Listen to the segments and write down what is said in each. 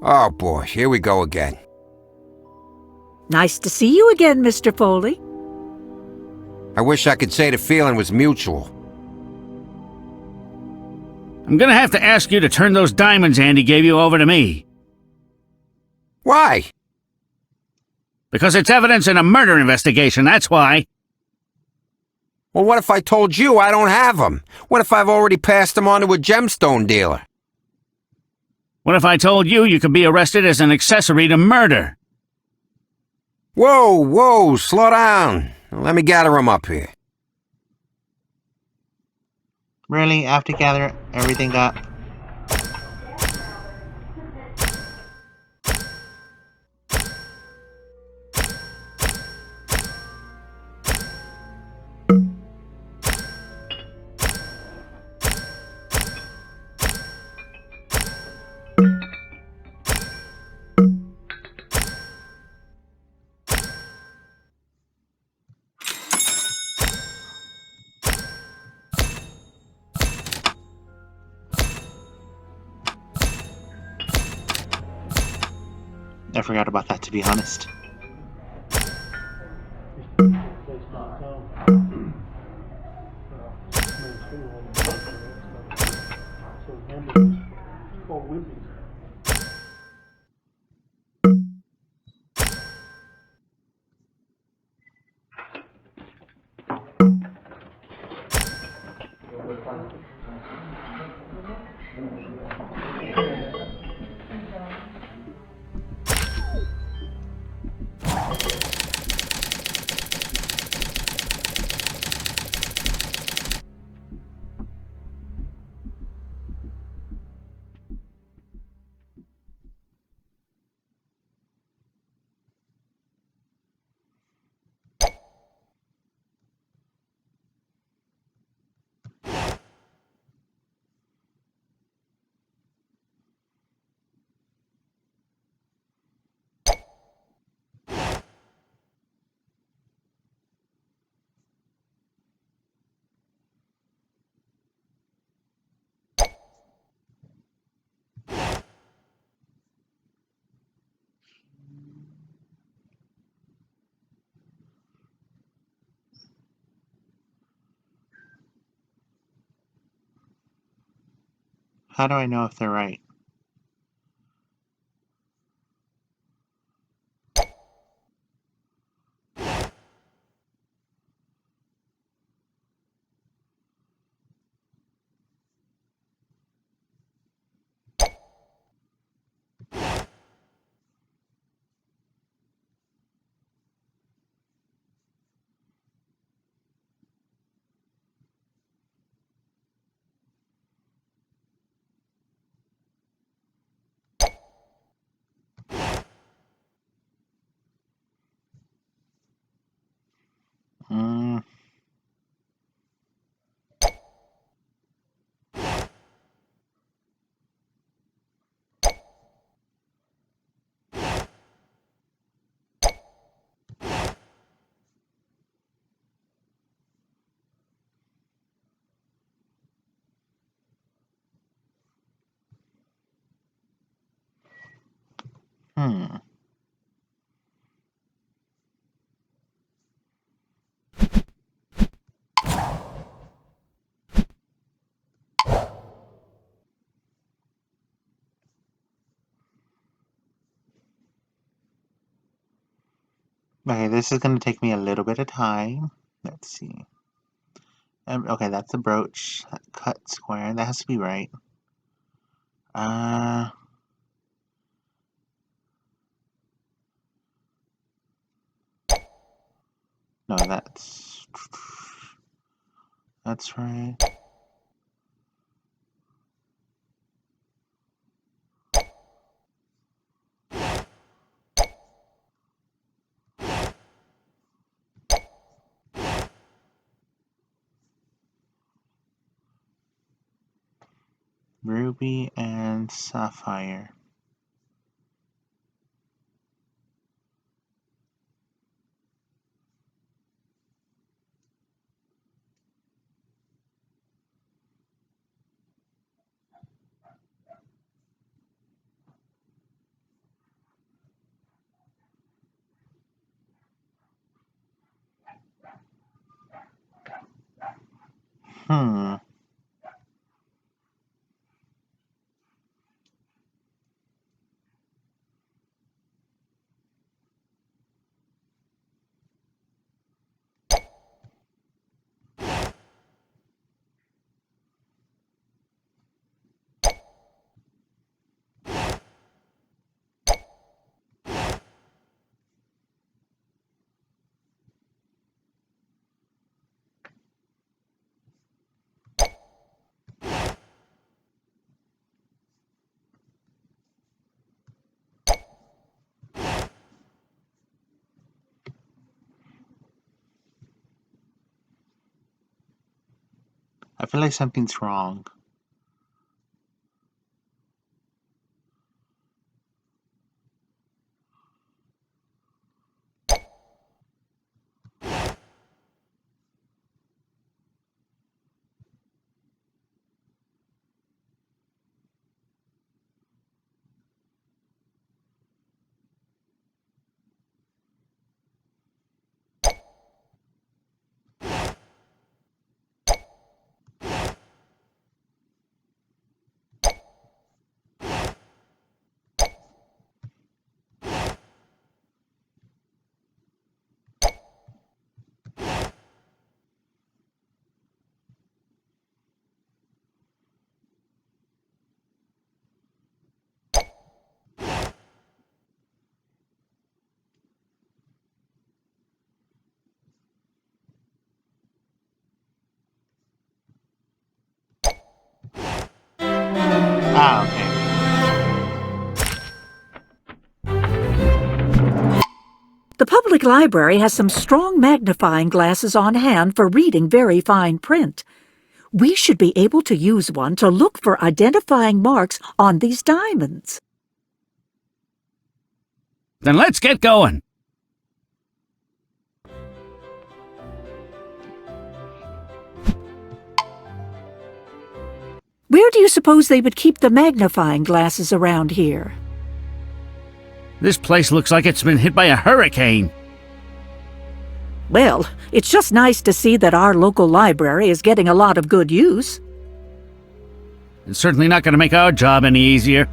Oh boy, here we go again. Nice to see you again, Mr. Foley. I wish I could say the feeling was mutual. I'm gonna have to ask you to turn those diamonds Andy gave you over to me. Why? Because it's evidence in a murder investigation, that's why. Well, what if I told you I don't have them? What if I've already passed them on to a gemstone dealer? What if I told you you could be arrested as an accessory to murder? Whoa, slow down. Let me gather them up here. Really, after gather everything up? I forgot about that, to be honest. How do I know if they're right? Hmm. Okay, this is going to take me a little bit of time. Let's see. Okay, that's a brooch. That cut square. That has to be right. No, that's right. Ruby and sapphire. Hmm. I feel like something's wrong. Ah, okay. The public library has some strong magnifying glasses on hand for reading very fine print. We should be able to use one to look for identifying marks on these diamonds. Then let's get going. Where do you suppose they would keep the magnifying glasses around here? This place looks like it's been hit by a hurricane. Well, it's just nice to see that our local library is getting a lot of good use. It's certainly not going to make our job any easier.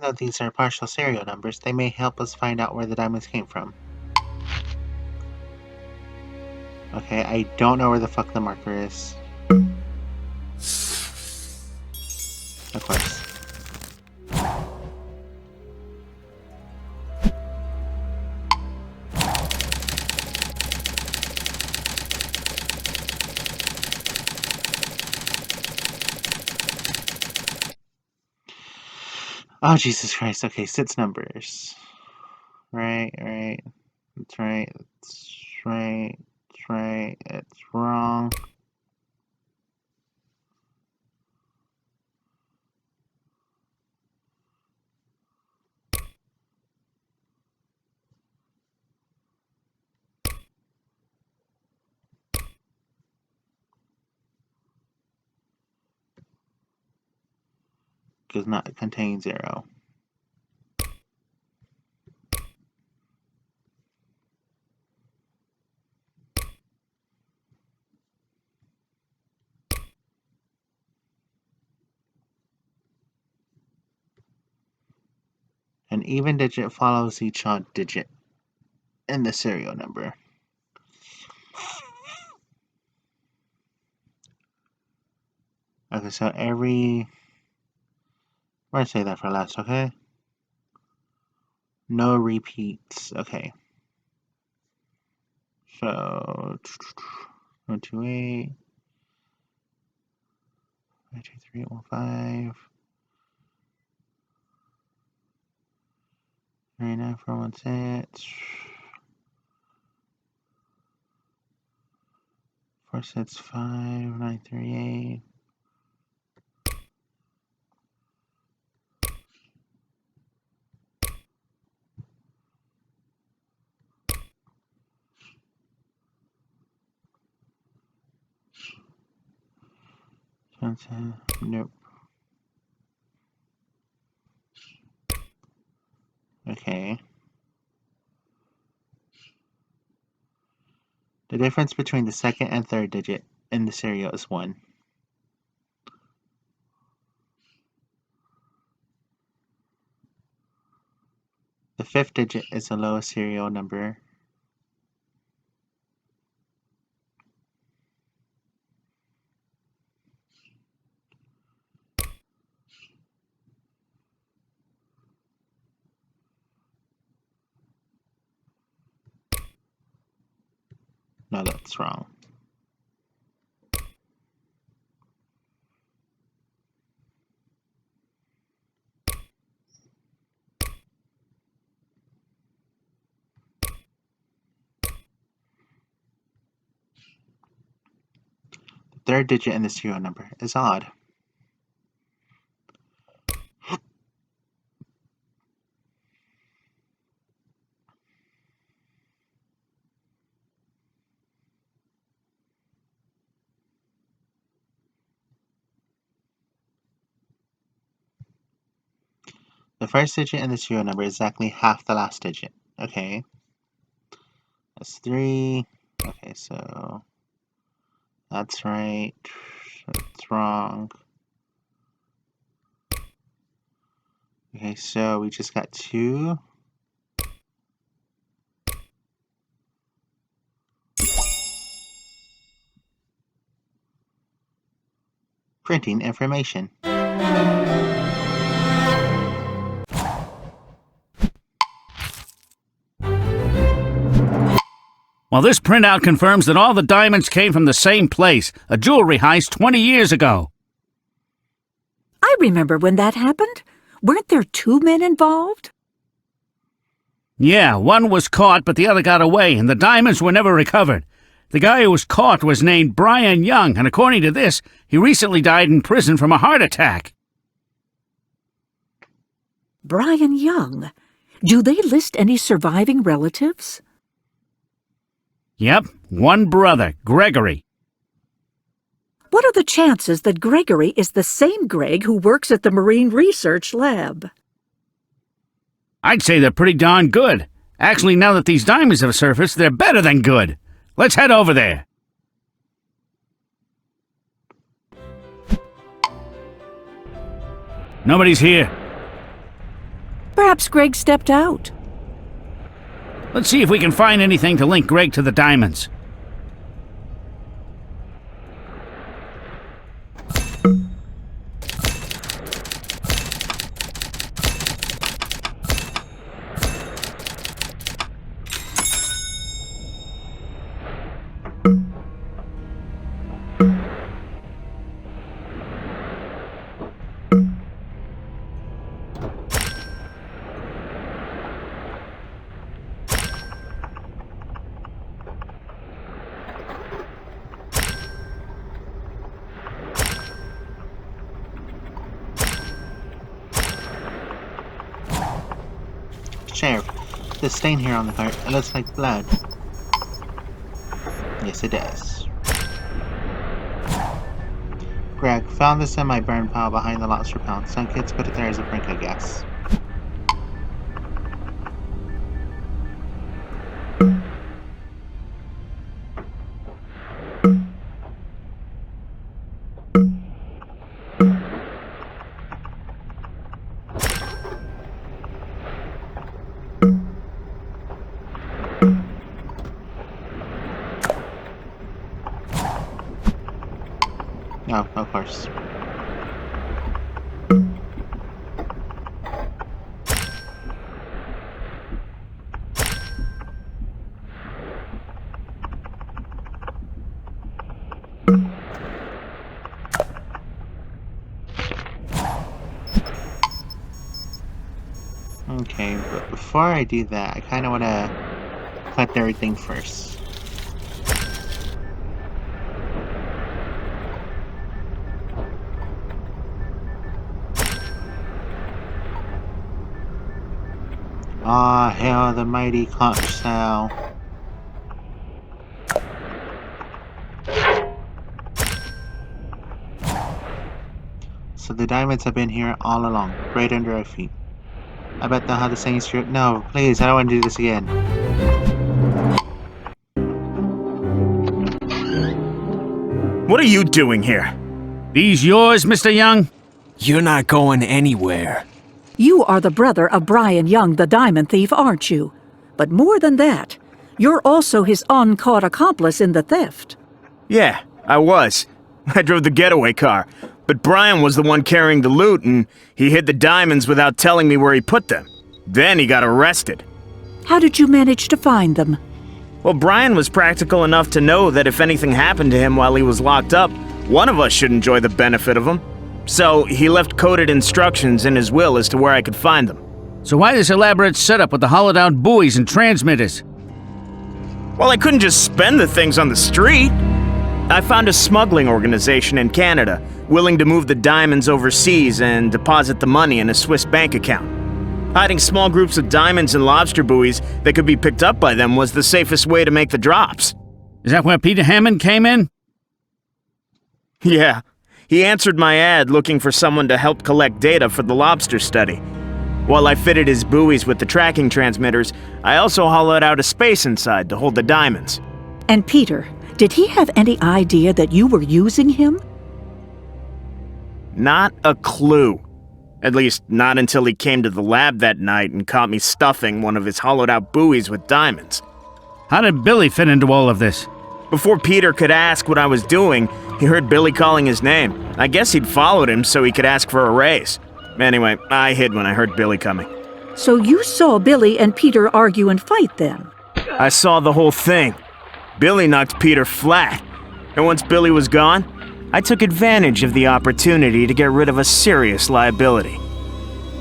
though these are partial serial numbers, they may help us find out where the diamonds came from. Okay, I don't know where the fuck the marker is. Of course. Oh, Jesus Christ. Okay, 6 numbers. Right. That's right. That's right. It's wrong. Does not contain 0. An even digit follows each odd digit in the serial number. Okay, so I'm gonna say that for last, okay? No repeats, okay. So, 128, 523, 39416, 465, 938. Nope. Okay. The difference between the second and third digit in the serial is 1. The 5th digit is the lowest serial number. No, that's wrong. The 3rd digit in the serial number is odd. The first digit in the serial number is exactly half the last digit. Okay. That's 3. Okay, so that's right. That's wrong. Okay, so we just got 2. Printing information. Well, this printout confirms that all the diamonds came from the same place, a jewelry heist 20 years ago. I remember when that happened. Weren't there 2 men involved? Yeah, one was caught, but the other got away, and the diamonds were never recovered. The guy who was caught was named Brian Young, and according to this, he recently died in prison from a heart attack. Brian Young. Do they list any surviving relatives? Yep, one brother, Gregory. What are the chances that Gregory is the same Greg who works at the Marine Research Lab? I'd say they're pretty darn good. Actually, now that these diamonds have surfaced, they're better than good. Let's head over there. Nobody's here. Perhaps Greg stepped out. Let's see if we can find anything to link Greg to the diamonds. Sheriff, the stain here on the cart, it looks like blood. Yes, it does. Greg, found this in my burn pile behind the lobster pound. Some kids put it there as a prank, I guess. Oh, of course. Okay, but before I do that, I kind of want to collect everything first. Ah, hail the mighty conch shell. So the diamonds have been here all along, right under our feet. I bet they'll have the same script. No, please, I don't want to do this again. What are you doing here? These yours, Mr. Young? You're not going anywhere. You are the brother of Brian Young, the diamond thief, aren't you? But more than that, you're also his uncaught accomplice in the theft. Yeah, I was. I drove the getaway car. But Brian was the one carrying the loot, and he hid the diamonds without telling me where he put them. Then he got arrested. How did you manage to find them? Well, Brian was practical enough to know that if anything happened to him while he was locked up, one of us should enjoy the benefit of them. So he left coded instructions in his will as to where I could find them. So why this elaborate setup with the hollowed-out buoys and transmitters? Well, I couldn't just spend the things on the street. I found a smuggling organization in Canada, willing to move the diamonds overseas and deposit the money in a Swiss bank account. Hiding small groups of diamonds in lobster buoys that could be picked up by them was the safest way to make the drops. Is that where Peter Hammond came in? Yeah, he answered my ad looking for someone to help collect data for the lobster study. While I fitted his buoys with the tracking transmitters, I also hollowed out a space inside to hold the diamonds. And Peter, did he have any idea that you were using him? Not a clue. At least, not until he came to the lab that night and caught me stuffing one of his hollowed-out buoys with diamonds. How did Billy fit into all of this? Before Peter could ask what I was doing, he heard Billy calling his name. I guess he'd followed him so he could ask for a raise. Anyway, I hid when I heard Billy coming. So you saw Billy and Peter argue and fight then? I saw the whole thing. Billy knocked Peter flat. And once Billy was gone, I took advantage of the opportunity to get rid of a serious liability.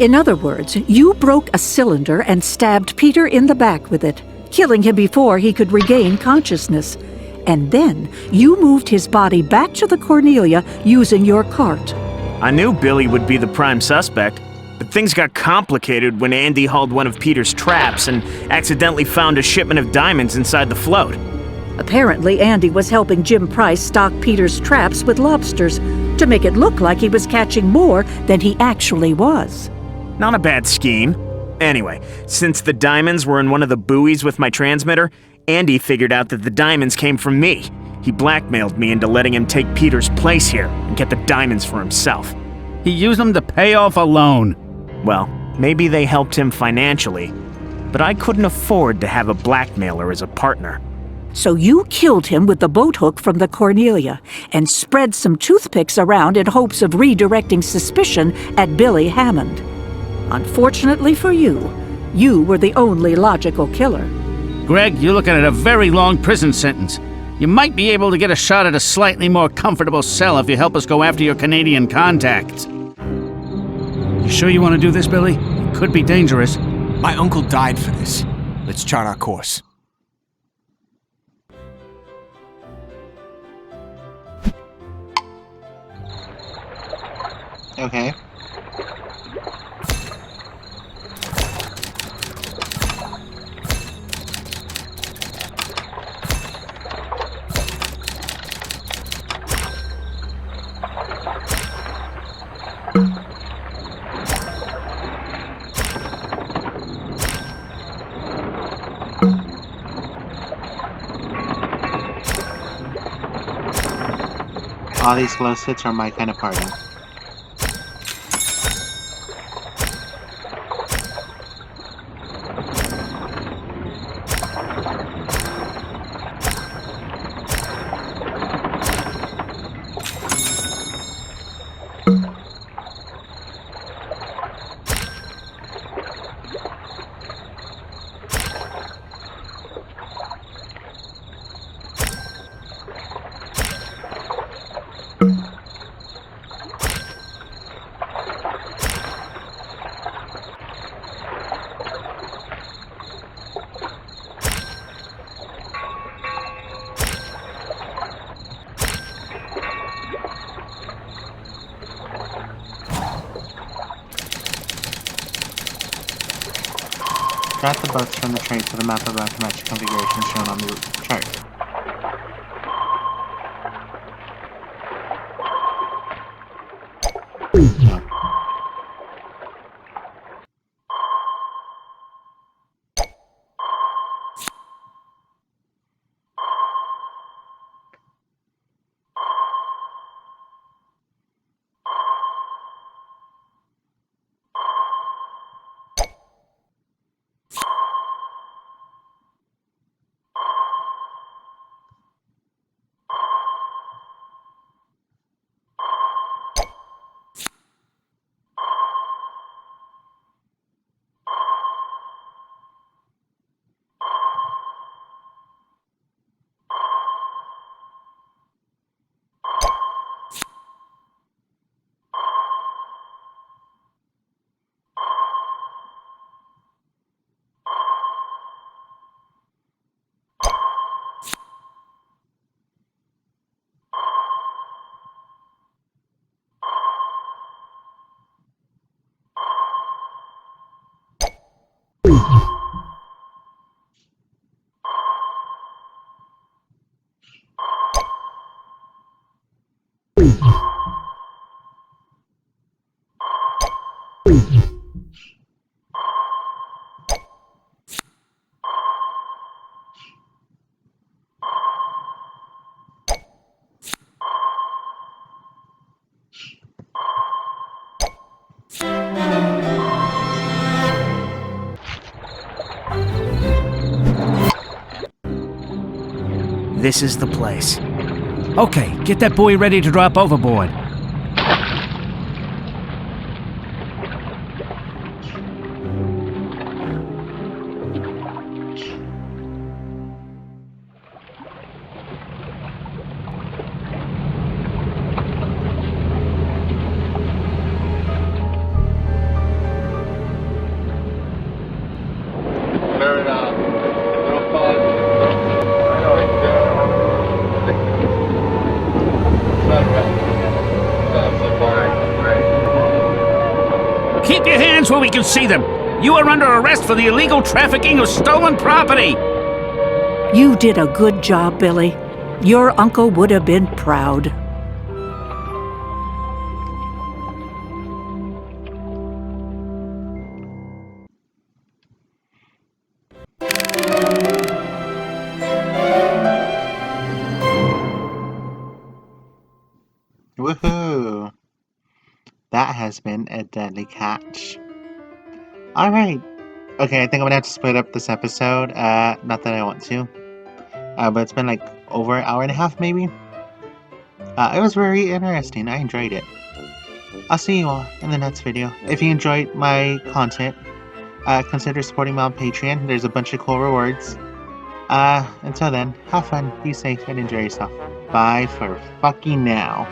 In other words, you broke a cylinder and stabbed Peter in the back with it, killing him before he could regain consciousness. And then you moved his body back to the Cornelia using your cart. I knew Billy would be the prime suspect, but things got complicated when Andy hauled one of Peter's traps and accidentally found a shipment of diamonds inside the float. Apparently, Andy was helping Jim Price stock Peter's traps with lobsters to make it look like he was catching more than he actually was. Not a bad scheme. Anyway, since the diamonds were in one of the buoys with my transmitter, Andy figured out that the diamonds came from me. He blackmailed me into letting him take Peter's place here and get the diamonds for himself. He used them to pay off a loan. Well, Maybe they helped him financially, but I couldn't afford to have a blackmailer as a partner. So you killed him with the boat hook from the Cornelia and spread some toothpicks around in hopes of redirecting suspicion at Billy Hammond. Unfortunately for you, you were the only logical killer. Greg, you're looking at a very long prison sentence. You might be able to get a shot at a slightly more comfortable cell if you help us go after your Canadian contacts. You sure you want to do this, Billy? It could be dangerous. My uncle died for this. Let's chart our course. Okay. All these glow sticks are my kind of party. Drag the boats from the tray to the map of volumetric configuration shown on the chart. This is the place. Okay, get that buoy ready to drop overboard. Keep your hands where we can see them. You are under arrest for the illegal trafficking of stolen property. You did a good job, Billy. Your uncle would have been proud. Woohoo! That has been a deadly catch. Alright. Okay, I think I'm gonna have to split up this episode. Not that I want to. But it's been like over an hour and a half, maybe. It was very interesting. I enjoyed it. I'll see you all in the next video. If you enjoyed my content, consider supporting me on Patreon. There's a bunch of cool rewards. Until then, have fun, be safe, and enjoy yourself. Bye for fucking now.